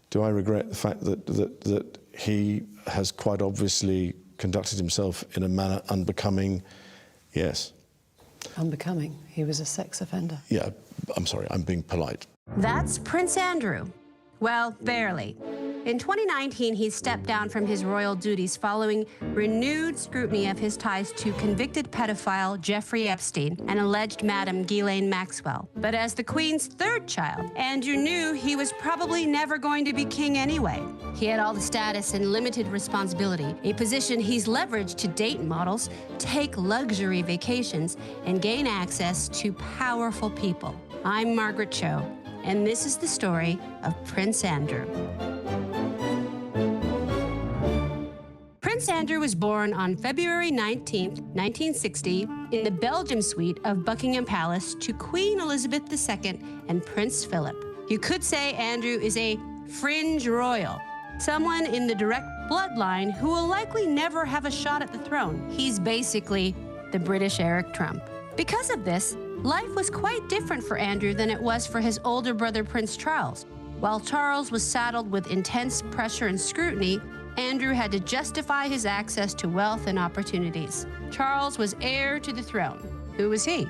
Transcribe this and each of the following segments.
Do I regret the fact that he has quite obviously conducted himself in a manner unbecoming? Yes. Unbecoming? He was a sex offender. Yeah, I'm sorry, I'm being polite. That's Prince Andrew. Well, barely. In 2019, he stepped down from his royal duties following renewed scrutiny of his ties to convicted pedophile Jeffrey Epstein and alleged Madam Ghislaine Maxwell. But as the Queen's third child, Andrew knew he was probably never going to be king anyway. He had all the status and limited responsibility, a position he's leveraged to date models, take luxury vacations, and gain access to powerful people. I'm Margaret Cho, and this is the story of Prince Andrew. Prince Andrew was born on February 19, 1960, in the Belgium suite of Buckingham Palace to Queen Elizabeth II and Prince Philip. You could say Andrew is a fringe royal, someone in the direct bloodline who will likely never have a shot at the throne. He's basically the British Eric Trump. Because of this, life was quite different for Andrew than it was for his older brother, Prince Charles. While Charles was saddled with intense pressure and scrutiny, Andrew had to justify his access to wealth and opportunities. Charles was heir to the throne. Who was he?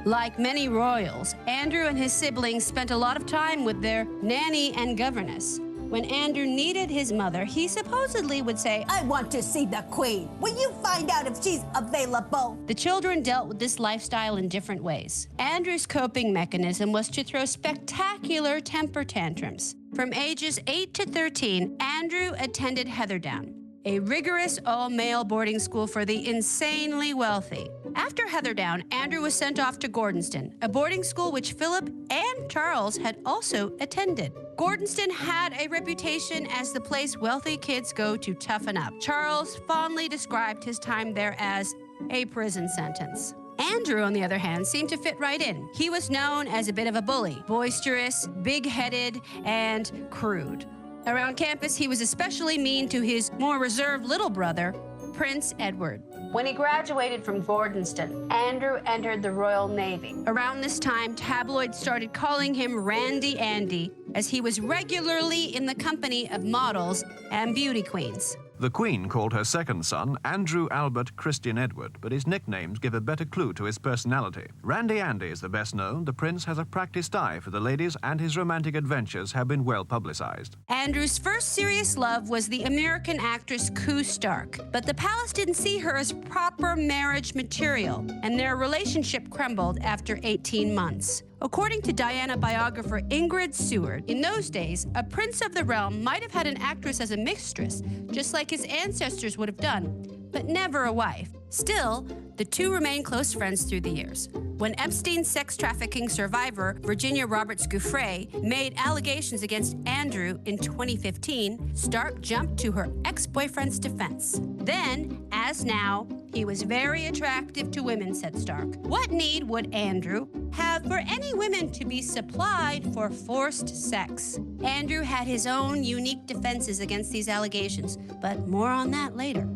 Like many royals, Andrew and his siblings spent a lot of time with their nanny and governess. When Andrew needed his mother, he supposedly would say, "I want to see the Queen. Will you find out if she's available?" The children dealt with this lifestyle in different ways. Andrew's coping mechanism was to throw spectacular temper tantrums. From ages 8 to 13, Andrew attended Heatherdown, a rigorous all-male boarding school for the insanely wealthy. After Heatherdown, Andrew was sent off to Gordonston, a boarding school which Philip and Charles had also attended. Gordonston had a reputation as the place wealthy kids go to toughen up. Charles fondly described his time there as a prison sentence. Andrew, on the other hand, seemed to fit right in. He was known as a bit of a bully, boisterous, big-headed, and crude. Around campus, he was especially mean to his more reserved little brother, Prince Edward. When he graduated from Gordonston, Andrew entered the Royal Navy. Around this time, tabloids started calling him Randy Andy, as he was regularly in the company of models and beauty queens. The Queen called her second son Andrew Albert Christian Edward, but his nicknames give a better clue to his personality. Randy Andy is the best known. The Prince has a practiced eye for the ladies, and his romantic adventures have been well publicized. Andrew's first serious love was the American actress Koo Stark, but the palace didn't see her as proper marriage material, and their relationship crumbled after 18 months. According to Diana biographer Ingrid Seward, in those days, a prince of the realm might have had an actress as a mistress, just like his ancestors would have done, but never a wife. Still, the two remained close friends through the years. When Epstein's sex trafficking survivor, Virginia Roberts Giuffre, made allegations against Andrew in 2015, Stark jumped to her ex-boyfriend's defense. Then, as now, he was very attractive to women, said Stark. What need would Andrew have for any women to be supplied for forced sex? Andrew had his own unique defenses against these allegations, but more on that later.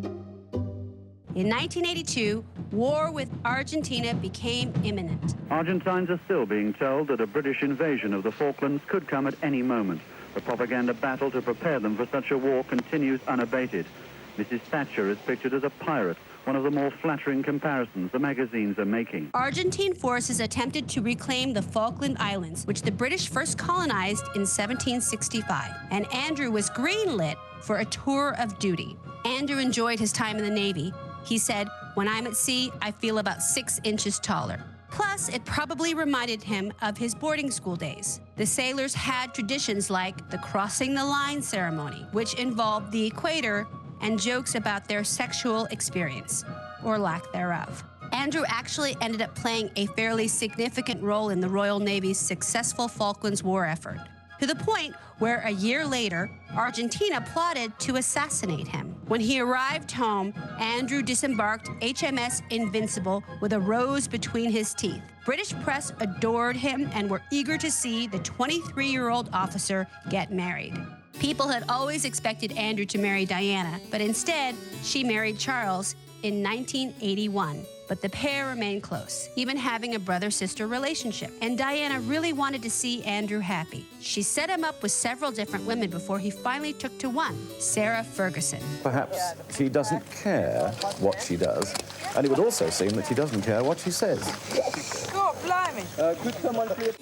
In 1982, war with Argentina became imminent. Argentines are still being told that a British invasion of the Falklands could come at any moment. The propaganda battle to prepare them for such a war continues unabated. Mrs. Thatcher is pictured as a pirate, one of the more flattering comparisons the magazines are making. Argentine forces attempted to reclaim the Falkland Islands, which the British first colonized in 1765, and Andrew was greenlit for a tour of duty. Andrew enjoyed his time in the Navy. He said, "When I'm at sea, I feel about 6 inches taller." Plus, it probably reminded him of his boarding school days. The sailors had traditions like the crossing the line ceremony, which involved the equator, and jokes about their sexual experience, or lack thereof. Andrew actually ended up playing a fairly significant role in the Royal Navy's successful Falklands War effort, to the point where a year later, Argentina plotted to assassinate him. When he arrived home, Andrew disembarked HMS Invincible with a rose between his teeth. British press adored him and were eager to see the 23-year-old officer get married. People had always expected Andrew to marry Diana, but instead, she married Charles in 1981. But the pair remained close, even having a brother-sister relationship. And Diana really wanted to see Andrew happy. She set him up with several different women before he finally took to one, Sarah Ferguson. Perhaps she doesn't care what she does, and it would also seem that she doesn't care what she says. God, blimey.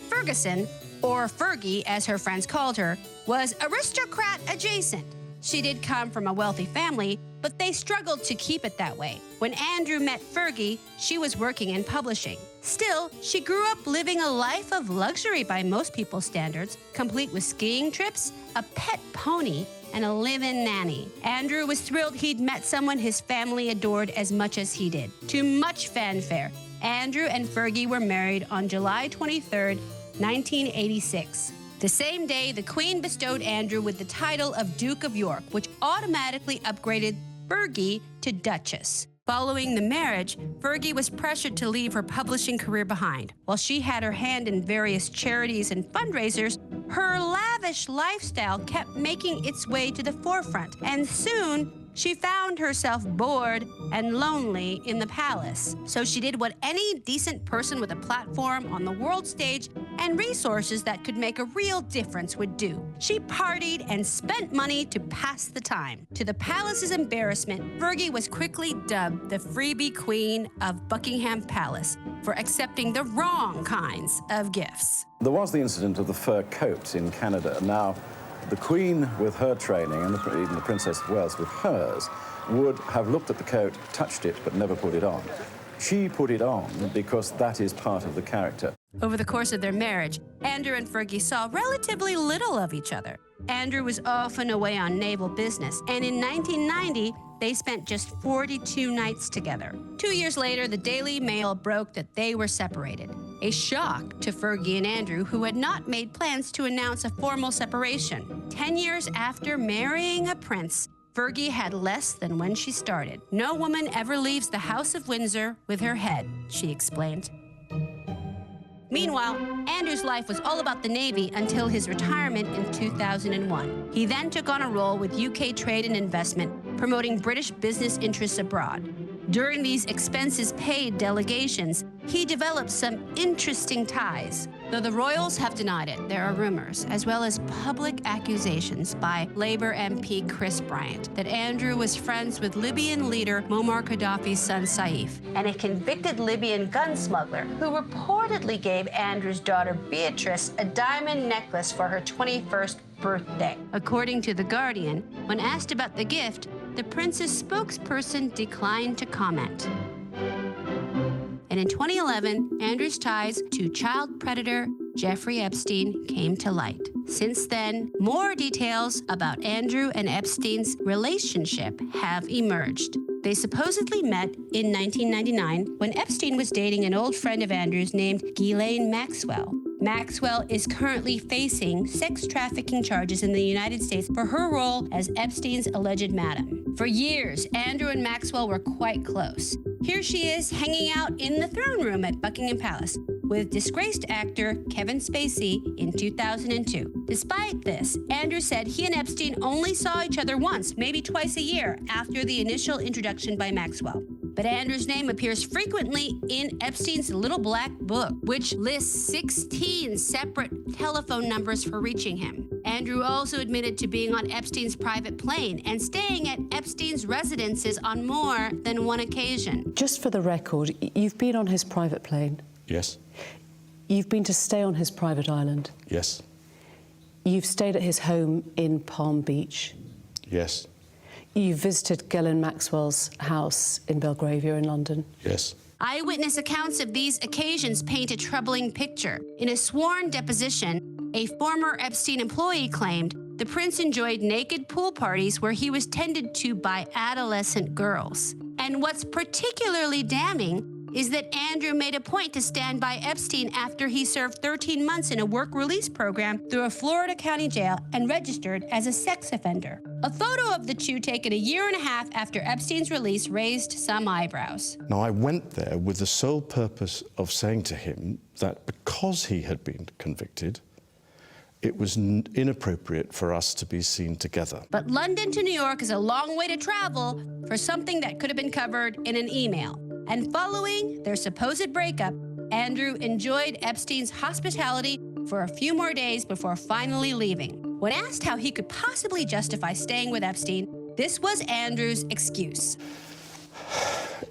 Ferguson, or Fergie as her friends called her, was aristocrat adjacent. She did come from a wealthy family, but they struggled to keep it that way. When Andrew met Fergie, she was working in publishing. Still, she grew up living a life of luxury by most people's standards, complete with skiing trips, a pet pony, and a live-in nanny. Andrew was thrilled he'd met someone his family adored as much as he did. To much fanfare, Andrew and Fergie were married on July 23rd, 1986. The same day, the Queen bestowed Andrew with the title of Duke of York, which automatically upgraded Fergie to Duchess. Following the marriage, Fergie was pressured to leave her publishing career behind. While she had her hand in various charities and fundraisers, her lavish lifestyle kept making its way to the forefront, and soon she found herself bored and lonely in the palace. So she did what any decent person with a platform on the world stage and resources that could make a real difference would do. She partied and spent money to pass the time. To the palace's embarrassment, Fergie was quickly dubbed the freebie queen of Buckingham Palace for accepting the wrong kinds of gifts. There was the incident of the fur coat in Canada. Now, the Queen with her training, and even the Princess of Wales with hers, would have looked at the coat, touched it, but never put it on. She put it on because that is part of the character. Over the course of their marriage, Andrew and Fergie saw relatively little of each other. Andrew was often away on naval business, and in 1990, they spent just 42 nights together. 2 years later, the Daily Mail broke that they were separated. A shock to Fergie and Andrew, who had not made plans to announce a formal separation. 10 years after marrying a prince, Fergie had less than when she started. No woman ever leaves the House of Windsor with her head, she explained. Meanwhile, Andrew's life was all about the Navy until his retirement in 2001. He then took on a role with UK Trade and Investment, promoting British business interests abroad. During these expenses-paid delegations, he developed some interesting ties. Though the royals have denied it, there are rumors, as well as public accusations by Labour MP Chris Bryant, that Andrew was friends with Libyan leader Muammar Gaddafi's son Saif, and a convicted Libyan gun smuggler who reportedly gave Andrew's daughter Beatrice a diamond necklace for her 21st birthday. According to The Guardian, when asked about the gift, the prince's spokesperson declined to comment. And in 2011, Andrew's ties to child predator Jeffrey Epstein came to light. Since then, more details about Andrew and Epstein's relationship have emerged. They supposedly met in 1999 when Epstein was dating an old friend of Andrew's named Ghislaine Maxwell. Maxwell is currently facing sex trafficking charges in the United States for her role as Epstein's alleged madam. For years, Andrew and Maxwell were quite close. Here she is hanging out in the throne room at Buckingham Palace with disgraced actor Kevin Spacey in 2002. Despite this, Andrew said he and Epstein only saw each other once, maybe twice a year, after the initial introduction by Maxwell. But Andrew's name appears frequently in Epstein's little black book, which lists 16 separate telephone numbers for reaching him. Andrew also admitted to being on Epstein's private plane and staying at Epstein's residences on more than one occasion. Just for the record, you've been on his private plane. Yes. You've been to stay on his private island. Yes. You've stayed at his home in Palm Beach. Yes. You visited Ghislaine Maxwell's house in Belgravia in London. Yes. Eyewitness accounts of these occasions paint a troubling picture. In a sworn deposition, a former Epstein employee claimed the prince enjoyed naked pool parties where he was tended to by adolescent girls. And what's particularly damning is that Andrew made a point to stand by Epstein after he served 13 months in a work release program through a Florida county jail and registered as a sex offender. A photo of the two taken a year and a half after Epstein's release raised some eyebrows. Now, I went there with the sole purpose of saying to him that because he had been convicted, it was inappropriate for us to be seen together. But London to New York is a long way to travel for something that could have been covered in an email. And following their supposed breakup, Andrew enjoyed Epstein's hospitality for a few more days before finally leaving. When asked how he could possibly justify staying with Epstein, this was Andrew's excuse.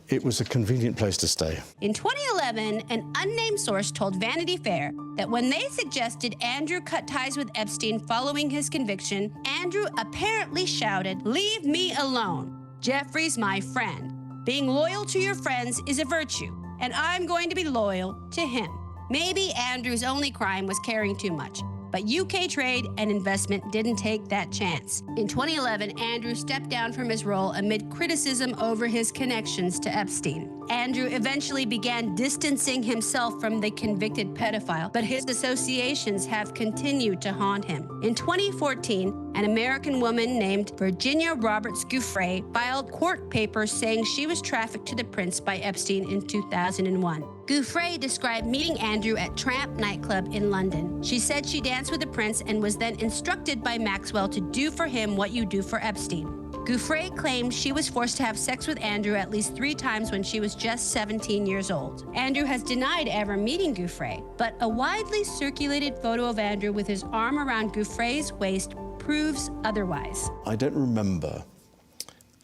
It was a convenient place to stay. In 2011, an unnamed source told Vanity Fair that when they suggested Andrew cut ties with Epstein following his conviction, Andrew apparently shouted, "Leave me alone. Jeffrey's my friend. Being loyal to your friends is a virtue, and I'm going to be loyal to him." Maybe Andrew's only crime was caring too much, but UK Trade and Investment didn't take that chance. In 2011, Andrew stepped down from his role amid criticism over his connections to Epstein. Andrew eventually began distancing himself from the convicted pedophile, but his associations have continued to haunt him. In 2014, an American woman named Virginia Roberts Gouffre filed court papers saying she was trafficked to the prince by Epstein in 2001. Gouffre described meeting Andrew at Tramp nightclub in London. She said she danced with the prince and was then instructed by Maxwell to do for him what you do for Epstein. Gouffre claimed she was forced to have sex with Andrew at least 3 times when she was just 17 years old. Andrew has denied ever meeting Gouffre, but a widely circulated photo of Andrew with his arm around Gouffre's waist proves otherwise. I don't remember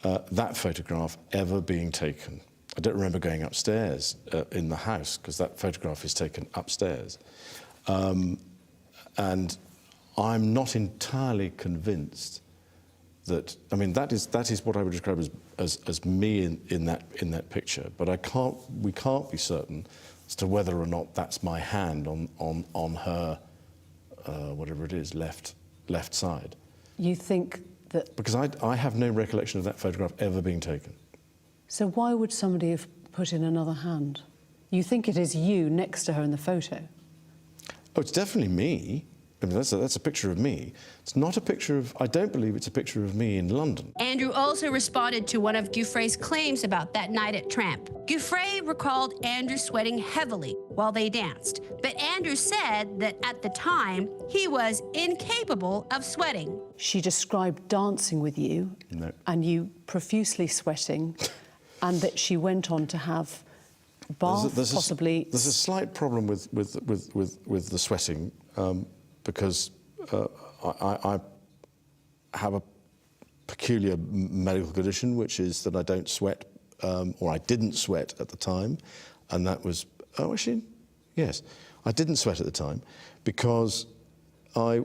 that photograph ever being taken. I don't remember going upstairs in the house, because that photograph is taken upstairs. And I'm not entirely convinced that, I mean, that is what I would describe as me in that picture. But we can't be certain as to whether or not that's my hand on her, whatever it is, left side. You think that... Because I have no recollection of that photograph ever being taken. So why would somebody have put in another hand? You think it is you next to her in the photo? Oh, it's definitely me. I mean, that's a picture of me. It's not a picture of... I don't believe it's a picture of me in London. Andrew also responded to one of Gouffre's claims about that night at Tramp. Gouffre recalled Andrew sweating heavily while they danced, but Andrew said that at the time, he was incapable of sweating. She described dancing with you, No. and you profusely sweating, and that she went on to have bath, possibly... There's a slight problem with the sweating, because I have a peculiar medical condition, which is that I don't sweat, or I didn't sweat at the time, and that was... Oh, actually, yes. I didn't sweat at the time because I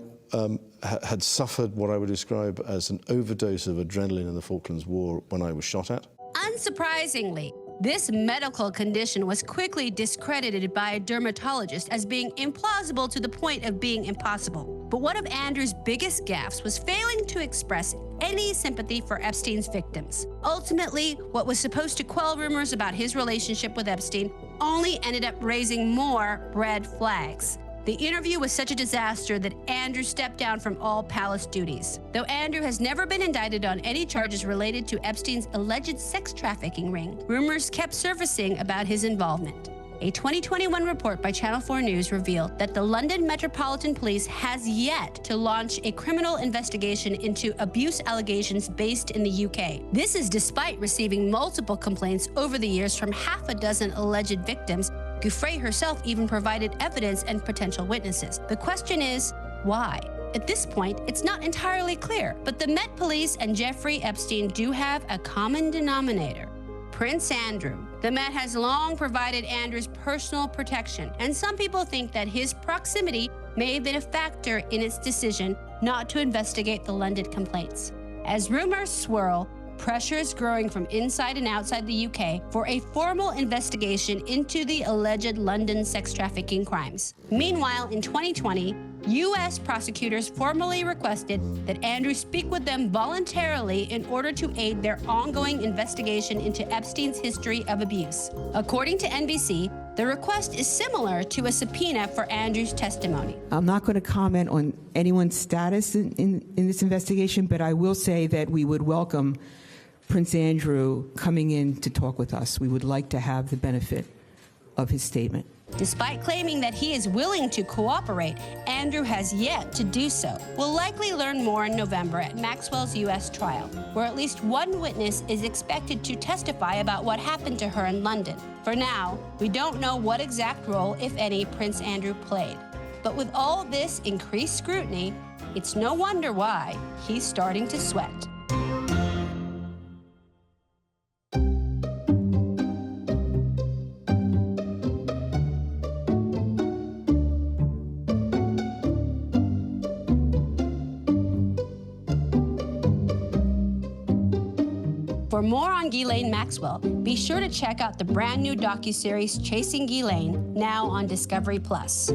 had suffered what I would describe as an overdose of adrenaline in the Falklands War when I was shot at. Unsurprisingly, this medical condition was quickly discredited by a dermatologist as being implausible to the point of being impossible. But one of Andrew's biggest gaffes was failing to express any sympathy for Epstein's victims. Ultimately, what was supposed to quell rumors about his relationship with Epstein only ended up raising more red flags. The interview was such a disaster that Andrew stepped down from all palace duties. Though Andrew has never been indicted on any charges related to Epstein's alleged sex trafficking ring, rumors kept surfacing about his involvement. A 2021 report by Channel 4 News revealed that the London Metropolitan Police has yet to launch a criminal investigation into abuse allegations based in the UK. This is despite receiving multiple complaints over the years from half a dozen alleged victims. Gouffre herself even provided evidence and potential witnesses. The question is, why? At this point, it's not entirely clear, but the Met Police and Jeffrey Epstein do have a common denominator: Prince Andrew. The Met has long provided Andrew's personal protection, and some people think that his proximity may have been a factor in its decision not to investigate the London complaints. As rumors swirl, pressure is growing from inside and outside the UK for a formal investigation into the alleged London sex trafficking crimes. Meanwhile, in 2020, U.S. prosecutors formally requested that Andrew speak with them voluntarily in order to aid their ongoing investigation into Epstein's history of abuse. According to NBC, the request is similar to a subpoena for Andrew's testimony. I'm not going to comment on anyone's status in this investigation, but I will say that we would welcome Prince Andrew coming in to talk with us. We would like to have the benefit of his statement. Despite claiming that he is willing to cooperate, Andrew has yet to do so. We'll likely learn more in November at Maxwell's U.S. trial, where at least one witness is expected to testify about what happened to her in London. For now, we don't know what exact role, if any, Prince Andrew played. But with all this increased scrutiny, it's no wonder why he's starting to sweat. For more on Ghislaine Maxwell, be sure to check out the brand new docuseries Chasing Ghislaine, now on Discovery Plus.